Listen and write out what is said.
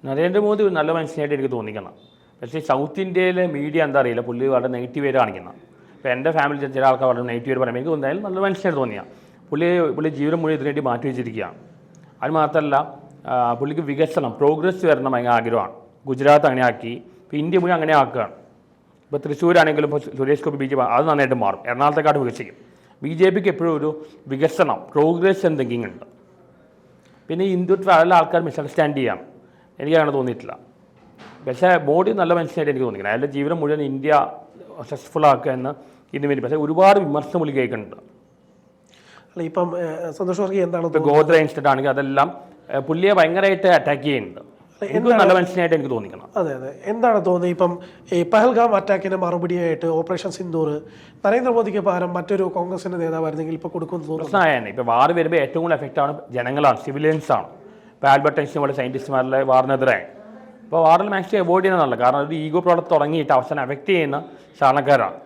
നരേന്ദ്രമോദി ഒരു നല്ല മനുഷ്യനായിട്ട് എനിക്ക് തോന്നിക്കണം. പക്ഷേ സൗത്ത് ഇന്ത്യയിലെ മീഡിയ എന്താ അറിയില്ല, പുള്ളി വളരെ നെഗറ്റീവ് ആയിട്ട് കാണിക്കുന്നത്. ഇപ്പോൾ എൻ്റെ ഫാമിലി ചില ആൾക്കാർ വളരെ നെഗറ്റീവ് പറയുമ്പോൾ എനിക്ക് തോന്നിയാലും നല്ല മനുഷ്യനായിട്ട് തോന്നിയാൽ പുള്ളി ജീവിതം മുഴുവൻ ഇതിനുവേണ്ടി മാറ്റി വെച്ചിരിക്കുകയാണ്. അത് മാത്രമല്ല, പുള്ളിക്ക് വികസനം പ്രോഗ്രസ് വരണം ഭയങ്കര ആഗ്രഹമാണ്. ഗുജറാത്ത് അങ്ങനെ ആക്കി, ഇപ്പോൾ ഇന്ത്യ മുഴുവൻ അങ്ങനെ ആക്കുകയാണ്. ഇപ്പോൾ തൃശ്ശൂരാണെങ്കിലും ഇപ്പോൾ സുരേഷ് ഗോപി BJP അത് നന്നായിട്ട് മാറും, എറണാകുളത്തെക്കാട്ട് വികസിക്കും. BJPക്ക് എപ്പോഴും ഒരു വികസനം പ്രോഗ്രസ് തിങ്കിങ് ഉണ്ട്. പിന്നെ ഹിന്ദുത്വ എല്ലാ ആൾക്കാർ മിസ്അണ്ടർസ്റ്റാൻഡ് ചെയ്യാം, എനിക്കങ്ങനെ തോന്നിയിട്ടില്ല. പക്ഷേ മോഡി നല്ല മനുഷ്യനായിട്ട് എനിക്ക് തോന്നിക്കണം. അയാളുടെ ജീവിതം മുഴുവൻ ഇന്ത്യ സക്സസ്ഫുൾ ആക്കുക എന്ന് ഇതിന് വേണ്ടി. പക്ഷേ ഒരുപാട് വിമർശനം പുള്ളി കേൾക്കുന്നുണ്ട്. അല്ല, ഇപ്പം സന്തോഷ് വർഗി എന്താണ് ഇപ്പോൾ ഗോത്ര ഇൻസിഡന്റ് ആണെങ്കിൽ അതെല്ലാം പുള്ളിയെ ഭയങ്കരമായിട്ട് അറ്റാക്ക് ചെയ്യുന്നുണ്ട്. എനിക്ക് നല്ല മനുഷ്യനായിട്ട് എനിക്ക് തോന്നിക്കണം. അതെ, എന്താണ് തോന്നുന്നത് ഇപ്പം ഈ പഹൽഗാം അറ്റാക്കിന് മറുപടിയായിട്ട് ഓപ്പറേഷൻ സിന്ദൂർ നരേന്ദ്രമോദിക്ക് പകരം മറ്റൊരു കോൺഗ്രസിന്റെ നേതാവായിരുന്നെങ്കിൽ ഇപ്പോൾ കൊടുക്കുമെന്ന് തോന്നുന്നു? പ്രശ്നമായാണ്. ഇപ്പോൾ വാർ വരുമ്പോൾ ഏറ്റവും കൂടുതൽ എഫക്റ്റ് ആണ് ജനങ്ങളാണ്, സിവിലിയൻസാണ്. ഇപ്പോൾ ആൽബർട്ട് ഐൻസ്റ്റീൻ പോലെ സയൻറ്റിസ്റ്റുമാരുടെ വാറിനെതിരെ ഇപ്പോൾ വാറിൽ മാക്സിമം അവോയ്ഡ് ചെയ്യുന്നതല്ല. കാരണം ഒരു ഈഗോ പ്രോഡക്റ്റ് തുടങ്ങിയിട്ട് അവസാനം എഫക്റ്റ് ചെയ്യുന്ന സാധാരണക്കാരാണ്.